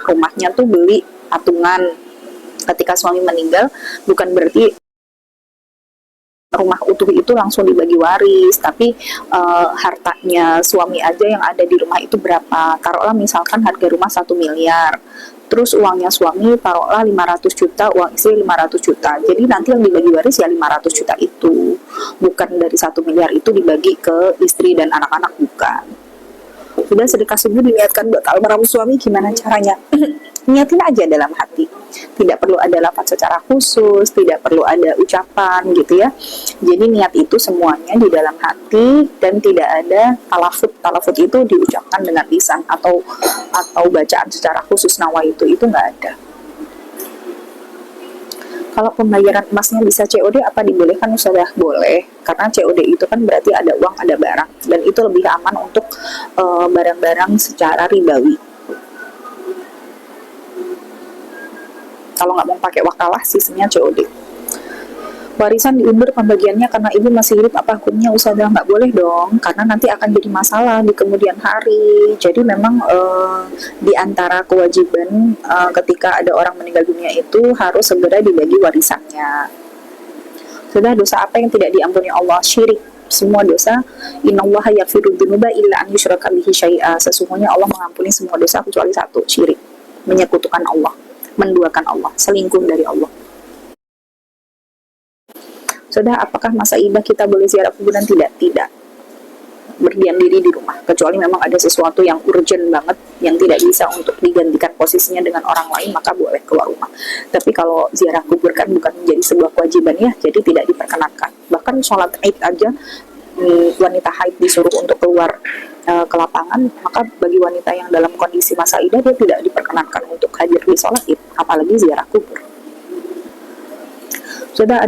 rumahnya tuh beli patungan. Ketika suami meninggal, bukan berarti rumah utuh itu langsung dibagi waris, tapi hartanya suami aja yang ada di rumah itu berapa. Taruhlah misalkan harga rumah 1 miliar, terus uangnya suami taruhlah 500 juta, uang istri 500 juta. Jadi nanti yang dibagi waris ya 500 juta itu, bukan dari 1 miliar itu dibagi ke istri dan anak-anak, bukan. Sudah sedekah subuh diniatkan buat almarhum suami, gimana caranya? Niatin aja dalam hati, tidak perlu ada lafaz secara khusus, tidak perlu ada ucapan gitu ya. Jadi niat itu semuanya di dalam hati dan tidak ada talafut itu diucapkan dengan lisan atau bacaan secara khusus nawa itu nggak ada. Kalau pembayaran emasnya bisa COD, apa dibolehkan? Sudah boleh, karena COD itu kan berarti ada uang, ada barang, dan itu lebih aman untuk barang-barang secara ribawi. Kalau nggak mau pakai wakalah, sistemnya COD. Warisan diundur pembagiannya karena ibu masih hidup, apa hukumnya? Usaha nggak boleh dong, karena nanti akan jadi masalah di kemudian hari. Jadi memang di antara kewajiban ketika ada orang meninggal dunia itu harus segera dibagi warisannya. Sudah, dosa apa yang tidak diampuni Allah? Syirik. Semua dosa. Innallaha yaghfiru dzunuba illa an yushraka bihi syai'a. Sesungguhnya Allah mengampuni semua dosa kecuali satu, syirik, menyekutukan Allah, menduakan Allah, selingkuh dari Allah. Sudah, apakah masa idah kita boleh ziarah kuburan? Tidak. Berdiam diri di rumah, kecuali memang ada sesuatu yang urgent banget yang tidak bisa untuk digantikan posisinya dengan orang lain, maka boleh keluar rumah. Tapi kalau ziarah kubur kan bukan menjadi sebuah kewajiban ya, jadi tidak diperkenankan. Bahkan sholat Id aja wanita haid disuruh untuk keluar ke lapangan, maka bagi wanita yang dalam kondisi masa idah dia tidak diperkenankan untuk hadir di sholat Id, apalagi ziarah kubur. Sudah,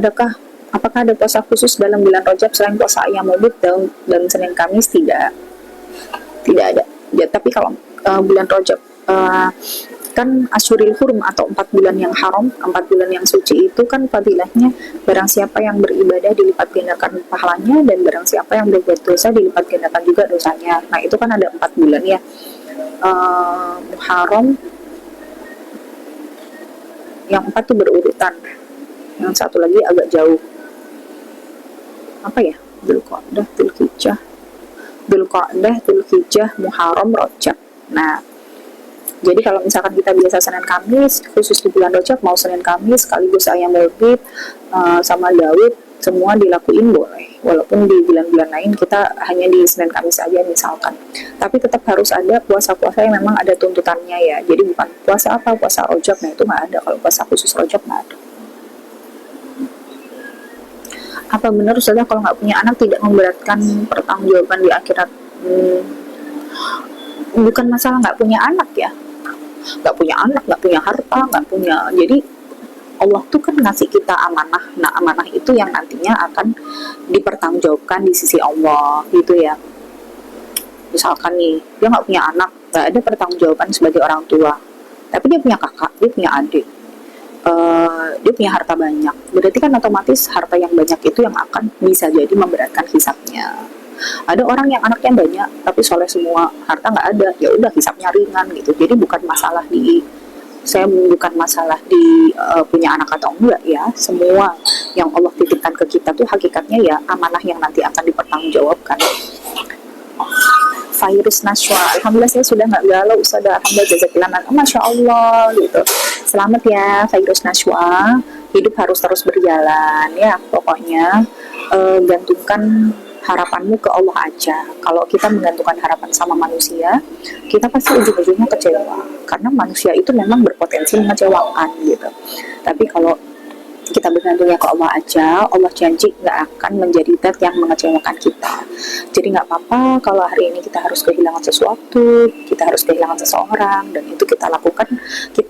apakah ada puasa khusus dalam bulan Rajab selain puasa Ayyamul Bid dan Senin Kamis? Tidak ada. Ya, tapi kalau bulan Rajab kan Asyuril Hurum atau 4 bulan yang haram, 4 bulan yang suci itu kan fadilahnya barang siapa yang beribadah dilipat gandakan pahalanya, dan barang siapa yang berbuat dosa dilipat gandakan juga dosanya. Nah itu kan ada 4 bulan ya, Muharram, yang 4 tuh berurutan, yang satu lagi agak jauh, apa ya, Dzulqa'dah, Dzulhijjah, Muharram, Rajab. Nah, jadi kalau misalkan kita biasa Senin Kamis, khusus di bulan Rajab mau Senin Kamis sekaligus Ayyamul Bid sama Daud, semua dilakuin boleh. Walaupun di bulan-bulan lain kita hanya di Senin Kamis aja misalkan. Tapi tetap harus ada puasa-puasa yang memang ada tuntutannya ya. Jadi bukan puasa apa, puasa Rajab, nah itu nggak ada. Kalau puasa khusus Rajab nggak ada. Apa benar Ustazah kalau nggak punya anak tidak memberatkan pertanggungjawaban di akhirat? Bukan masalah nggak punya anak ya, nggak punya anak, nggak punya harta, nggak punya. Jadi Allah tuh kan ngasih kita amanah. Nah amanah itu yang nantinya akan dipertanggungjawabkan di sisi Allah gitu ya. Misalkan nih dia nggak punya anak, nggak ada pertanggungjawaban sebagai orang tua, tapi dia punya kakak, dia punya adik, dia punya harta banyak, berarti kan otomatis harta yang banyak itu yang akan bisa jadi memberatkan hisabnya. Ada orang yang anaknya banyak tapi soleh semua, harta nggak ada, ya udah hisabnya ringan gitu. Jadi bukan masalah di punya anak atau enggak ya, semua yang Allah titipkan ke kita tuh hakikatnya ya amanah yang nanti akan dipertanggungjawabkan. Virus Nashwa, alhamdulillah saya sudah nggak galau Ustazah, alhamdulillah, jazakillah, masya Allah gitu. Selamat ya Virus Nashwa, hidup harus terus berjalan ya, pokoknya gantungkan harapanmu ke Allah aja. Kalau kita menggantungkan harapan sama manusia, kita pasti ujung-ujungnya kecewa, karena manusia itu memang berpotensi mengecewakan gitu. Tapi kalau kita bergantungnya ke Allah aja, Allah janji nggak akan menjadi zat yang mengecewakan kita. Jadi nggak apa-apa kalau hari ini kita harus kehilangan sesuatu, kita harus kehilangan seseorang, dan itu kita lakukan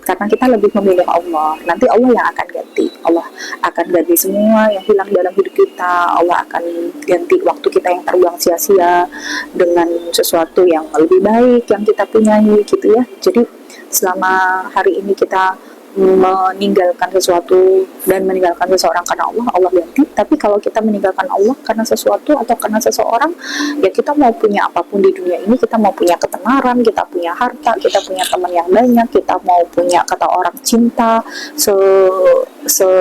karena kita lebih memilih Allah. Nanti Allah yang akan ganti. Allah akan ganti semua yang hilang dalam hidup kita. Allah akan ganti waktu kita yang terbuang sia-sia dengan sesuatu yang lebih baik yang kita punyai gitu ya. Jadi selama hari ini kita meninggalkan sesuatu dan meninggalkan seseorang karena Allah, Allah ganti. Tapi kalau kita meninggalkan Allah karena sesuatu atau karena seseorang, ya kita mau punya apapun di dunia ini, kita mau punya ketenaran, kita punya harta, kita punya teman yang banyak, kita mau punya kata orang cinta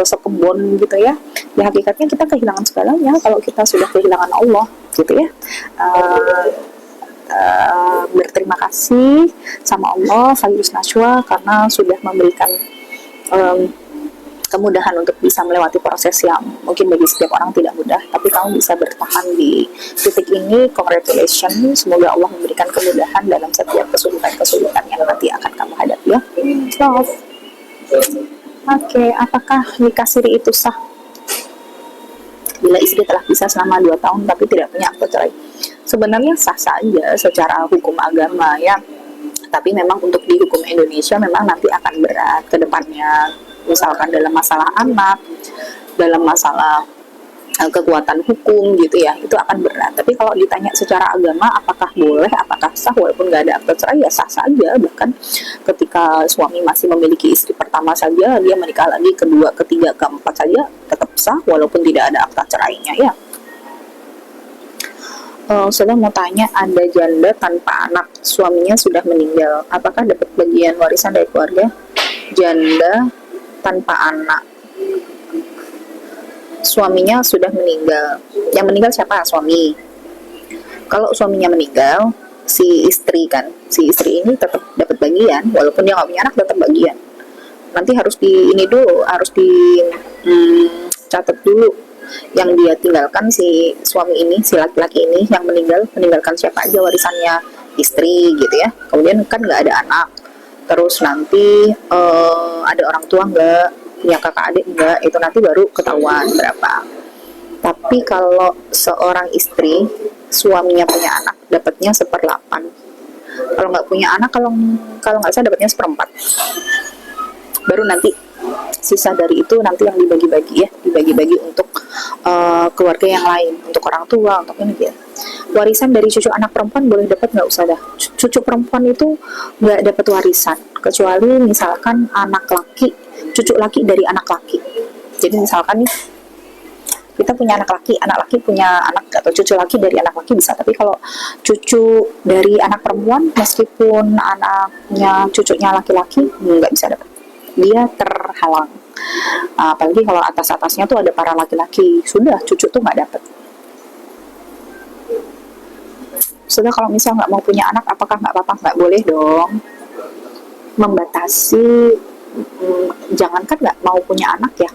sekebun gitu ya. Ya hakikatnya kita kehilangan segalanya kalau kita sudah kehilangan Allah gitu ya. Berterima kasih sama Allah Fairuz Nashwa karena sudah memberikan kemudahan untuk bisa melewati proses yang mungkin bagi setiap orang tidak mudah, tapi kamu bisa bertahan di titik ini. Congratulations, semoga Allah memberikan kemudahan dalam setiap kesulitan-kesulitan yang nanti akan kamu hadapi ya. Love. Oke, apakah nikah siri itu sah bila istri telah pisah selama 2 tahun tapi tidak punya akte cerai? Sebenarnya sah saja secara hukum agama ya, tapi memang untuk di hukum Indonesia memang nanti akan berat ke depannya, misalkan dalam masalah anak, dalam masalah kekuatan hukum gitu ya, itu akan berat. Tapi kalau ditanya secara agama apakah boleh, apakah sah walaupun nggak ada akte cerai, ya sah saja. Bahkan ketika suami masih memiliki istri pertama saja, dia menikah lagi kedua, ketiga, keempat saja tetap sah walaupun tidak ada akte cerainya ya. Saya mau tanya, ada janda tanpa anak, suaminya sudah meninggal, apakah dapat bagian warisan dari keluarga? Janda tanpa anak, suaminya sudah meninggal. Yang meninggal siapa? Suami. Kalau suaminya meninggal, si istri ini tetap dapat bagian, walaupun dia nggak punya anak tetap bagian. Nanti harus harus catat dulu yang dia tinggalkan, si suami ini, si laki-laki ini yang meninggalkan siapa aja warisannya, istri gitu ya. Kemudian kan nggak ada anak, terus nanti ada orang tua nggak, punya kakak adik nggak, itu nanti baru ketahuan berapa. Tapi kalau seorang istri suaminya punya anak, dapatnya 1/8. Kalau nggak punya anak, kalau nggak salah dapatnya 1/4. Baru nanti sisa dari itu nanti yang dibagi-bagi untuk keluarga yang lain, untuk orang tua, untuk ini gitu. Warisan dari cucu anak perempuan boleh dapat, nggak usah dah. Cucu perempuan itu nggak dapat warisan kecuali misalkan anak laki, cucu laki dari anak laki. Jadi misalkan nih kita punya anak laki punya anak atau cucu laki dari anak laki bisa. Tapi kalau cucu dari anak perempuan, meskipun anaknya cucunya laki-laki, nggak bisa dapat, dia terhalang. Apalagi kalau atasnya tuh ada para laki-laki, sudah cucu tuh nggak dapat. Sudah, kalau misal nggak mau punya anak, apakah nggak apa-apa? Nggak boleh dong membatasi. Jangankan nggak mau punya anak ya,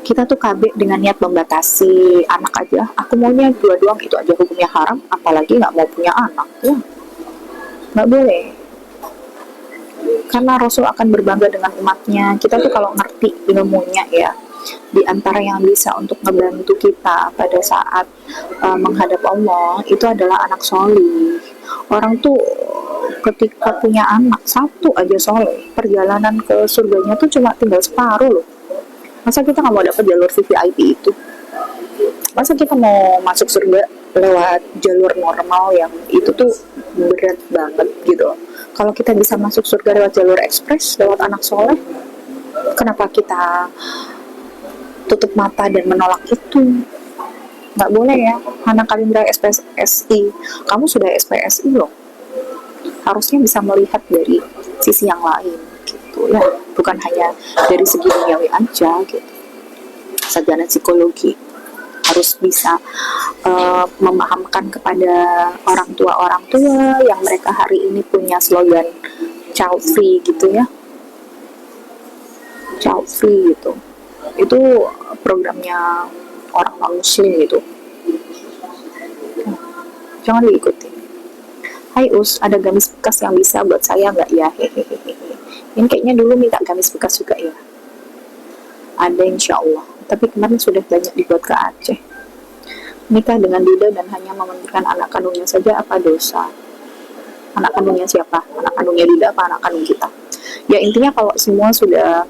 kita tuh KB dengan niat membatasi anak aja, aku maunya 2 doang, itu aja hukumnya haram, apalagi nggak mau punya anak ya, nggak boleh. Karena Rasul akan berbangga dengan umatnya. Kita tuh kalau ngerti ilmunya ya, di antara yang bisa untuk ngebantu kita pada saat menghadap Allah itu adalah anak solih. Orang tuh ketika punya anak satu aja soleh, perjalanan ke surganya tuh cuma tinggal separuh loh. Masa kita nggak mau dapat jalur VVIP itu? Masa kita mau masuk surga lewat jalur normal yang itu tuh berat banget gitu. Kalau kita bisa masuk surga lewat jalur ekspres, lewat anak soleh, kenapa kita tutup mata dan menolak itu? Nggak boleh ya. Hana Kalindra SPSI, kamu sudah SPSI loh, harusnya bisa melihat dari sisi yang lain gitu ya, bukan hanya dari segi duniawi aja gitu. Sarjana psikologi harus bisa memahamkan kepada orang tua yang mereka hari ini punya slogan child free gitu ya, child free gitu. Itu programnya orang non muslim gitu, jangan diikuti. Hai Us, ada gamis bekas yang bisa buat saya nggak ya? Hehehe. Ini kayaknya dulu minta gamis bekas juga ya. Ada insya Allah. Tapi kemarin sudah banyak dibuat ke Aceh. Nikah dengan duda dan hanya mementingkan anak kandungnya saja, apa dosa? Anak kandungnya siapa? Anak kandungnya duda apa anak kandung kita? Ya intinya kalau semua sudah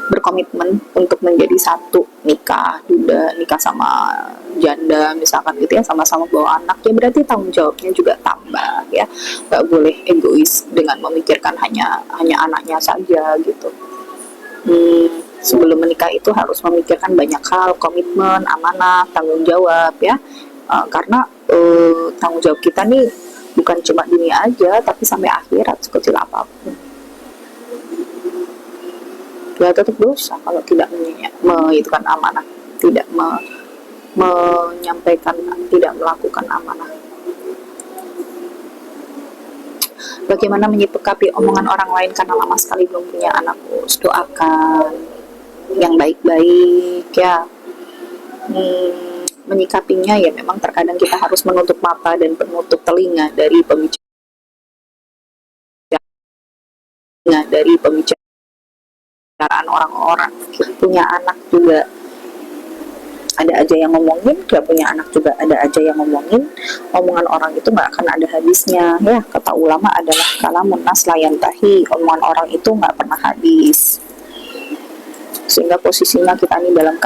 berkomitmen untuk menjadi satu, nikah duda, nikah sama janda misalkan gitu ya, sama-sama bawa anak, ya berarti tanggung jawabnya juga tambah ya. Nggak boleh egois dengan memikirkan hanya anaknya saja gitu. Sebelum menikah itu harus memikirkan banyak hal, komitmen, amanah, tanggung jawab ya. Karena tanggung jawab kita nih bukan cuma dunia aja, tapi sampai akhirat sekecil apapun. Ya tetap dosa kalau tidak mengitukan amanah, tidak menyampaikan, tidak melakukan amanah. Bagaimana menyikapi omongan orang lain karena lama sekali belum punya anak? Doakan yang baik-baik ya. Menyikapinya ya memang terkadang kita harus menutup mata dan menutup telinga dari pembicaraan orang-orang. Punya anak juga ada aja yang ngomongin, gak punya anak juga ada aja yang ngomongin. Omongan orang itu gak akan ada habisnya ya. Kata ulama adalah kalamun nas la yantahi, omongan orang itu gak pernah habis. Sehingga posisinya kita ini dalam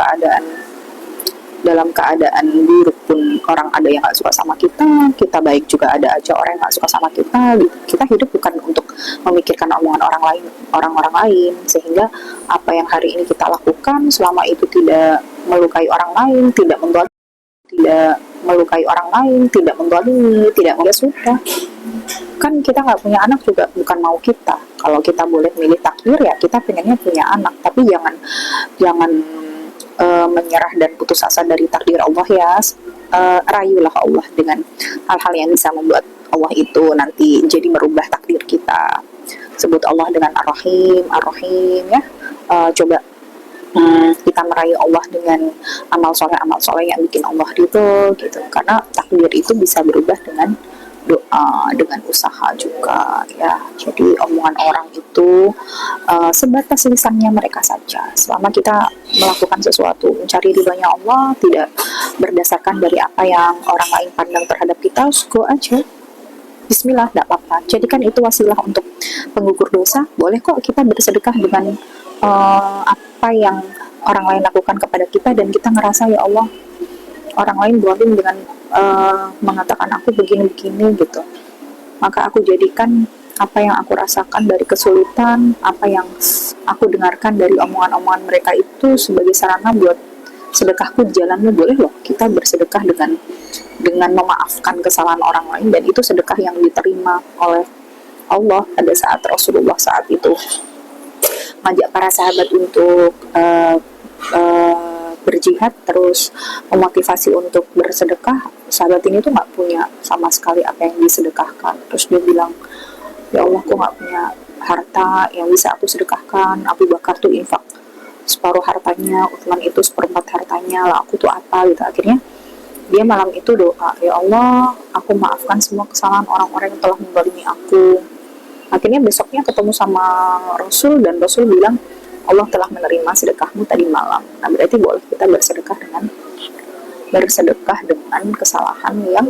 keadaan buruk pun orang ada yang gak suka sama kita, kita baik juga ada aja orang yang gak suka sama kita gitu. Kita hidup bukan untuk memikirkan omongan orang-orang lain, sehingga apa yang hari ini kita lakukan selama itu tidak melukai orang lain, tidak melukai orang lain, tidak menggolimi, tidak sudah. Kan kita nggak punya anak juga bukan mau kita. Kalau kita boleh milih takdir ya kita pengennya punya anak, tapi jangan menyerah dan putus asa dari takdir Allah ya. Rayulah Allah dengan hal-hal yang bisa membuat Allah itu nanti jadi merubah takdir kita. Sebut Allah dengan Ar-Rahim, Ar-Rahim ya. Coba kita merayu Allah dengan amal soleh yang bikin Allah ridho gitu. Karena takdir itu bisa berubah dengan doa, dengan usaha juga ya. Jadi omongan orang itu sebatas lisannya mereka saja. Selama kita melakukan sesuatu mencari ridhonya Allah, tidak berdasarkan dari apa yang orang lain pandang terhadap kita, go aja, bismillah, tidak apa-apa. Jadikan itu wasilah untuk pengukur dosa. Boleh kok kita bersedekah dengan apa yang orang lain lakukan kepada kita, dan kita ngerasa ya Allah, orang lain zalim dengan mengatakan aku begini-begini gitu, maka aku jadikan apa yang aku rasakan dari kesulitan, apa yang aku dengarkan dari omongan-omongan mereka itu sebagai sarana buat sedekahku di jalanmu. Boleh loh kita bersedekah dengan memaafkan kesalahan orang lain, dan itu sedekah yang diterima oleh Allah. Pada saat Rasulullah saat itu mengajak para sahabat untuk berjihad, terus memotivasi untuk bersedekah, sahabat ini tuh nggak punya sama sekali apa yang disedekahkan. Terus dia bilang, ya Allah, aku nggak punya harta yang bisa aku sedekahkan. Abu Bakar tuh infak separuh hartanya, Utsman itu seperempat hartanya, lah aku tuh apa gitu. Akhirnya dia malam itu doa, ya Allah, aku maafkan semua kesalahan orang-orang yang telah menzalimi aku. Akhirnya besoknya ketemu sama Rasul, dan Rasul bilang Allah telah menerima sedekahmu tadi malam. Nah berarti boleh kita bersedekah dengan kesalahan yang